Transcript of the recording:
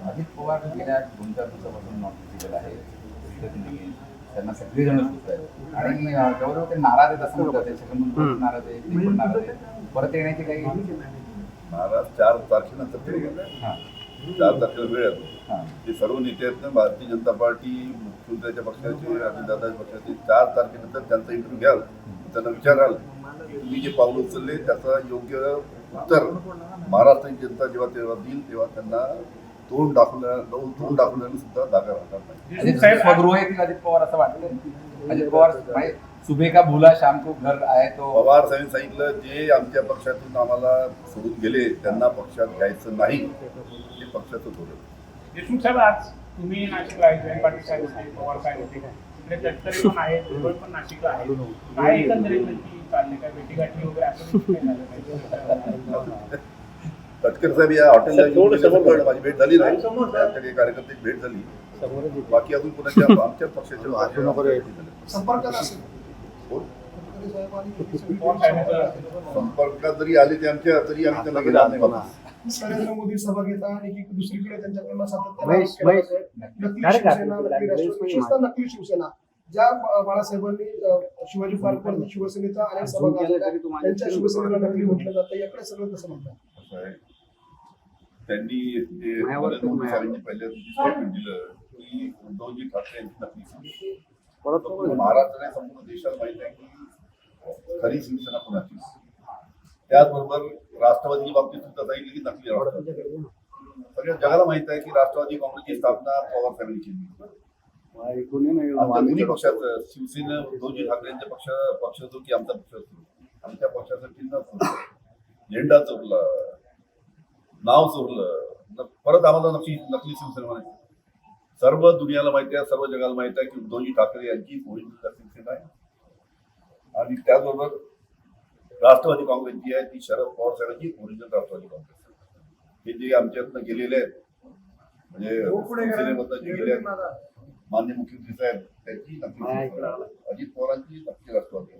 अजित पवार गेल्या 2-4 दिवसापासून नोटीस दिलेलं आहे. दिसत नाही. त्यांना सगळेजण सुचत आहेत आणि जवळजवळ ते नाराज आहेत असं म्हणतात. त्याच्याकडून नाराज आहे, ते पण नाराज आहे. परत येण्याची काही महाराज 4 तारखेनंतर ते हां 4 तारखेला वेळ आहे. हां ते सर्व नेते आहेत ना, भारतीय जनता पार्टी, मुख्यमंत्र्यांच्या पक्षाचे, अजितदादाच्या पक्षाचे 4 तारखेनंतर त्यांचा इंटरव्ह्यू घ्याल, त्यांना विचाराल तुम्ही जे पाऊल उचलले त्याचा योग्य उत्तर महाराष्ट्राची जनता जेव्हा देईल तेव्हा त्यांना तोंड दाखवल्याने सुद्धा जागा राहणार नाही. स्वगृह येतील अजित पवार असं वाटतं. अजित पवार सुबह का भूला शाम को घर आए तो पवार साहेबांनी सांगितलं जे आमच्या पक्षातून आम्हाला सोडून गेले त्यांना पक्षात घ्यायचं नाही, हे पक्षाचं धोरण. देशमुख साहेब, आज तुम्ही नाशिकला आहे, जयंत पाटील साहेब आहेत, पवार साहेब होते, इकडे तटकरे पण आहेत, भुजबळ पण नाशिकला आहे. काय एकंदरीत नक्की चालले, काय भेटीगाठी वगैरे असं तटकर साहेब या हॉटेलला माझी भेट झाली नाही, त्यांच्या कार्यकर्त्याची भेट झाली. बाकी अजून कोणाच्या आमच्या पक्षाच्या संपर्कात जरी आले ते आमच्या, तरी आम्ही त्यांना गेला नाही. नरेंद्र मोदी सभा घेता आणि दुसरीकडे त्यांच्याकडनं सातत्याने नकली शिवसेना ज्या बाळासाहेबांनी शिवाजी पार्क शिवसेनेचा अनेक सभा घेतल्या, त्यांच्या शिवसेनेला नकली म्हटलं जातं. याकडे सगळं कसं म्हणतात? त्यांनी नरेंद्र मोदी साहेबांनी पहिल्या स्टेटमेंट दिलं की उद्धवजी ठाकरे यांची नकली शिवसेना. महाराष्ट्राने संपूर्ण देशाला माहिती आहे की खरी शिवसेना कोणाची. त्याचबरोबर राष्ट्रवादीच्या बाबतीत सुद्धा सांगितलं की नकली राष्ट्रवादी. सगळ्या जगाला माहित आहे की राष्ट्रवादी काँग्रेसची स्थापना पवार साहेबांनी केली. आमच्या दोन्ही पक्षाचं, शिवसेना उद्धवजी ठाकरेंच्या पक्ष असो की आमचा पक्ष असतो, आमच्या पक्षाचं चिन्ह झेंडा चोरला, नाव चोरलं, परत आम्हाला नकली शिवसेना म्हणायची. सर्व दुनियाला माहिती आहे, सर्व जगाला माहिती आहे की उद्धवजी ठाकरे यांची ओरिजिनल शिवसेना आहे. आणि त्याचबरोबर राष्ट्रवादी काँग्रेस जी आहे ती शरद पवार साहेबांची ओरिजिनल राष्ट्रवादी काँग्रेस. हे जे आमच्यातनं गेलेले आहेत, म्हणजे शिवसेनेमधनं जे गेले आहेत माननीय मुख्यमंत्री साहेब, त्यांची नक्की अजित पवारांची नक्की राष्ट्रवादी.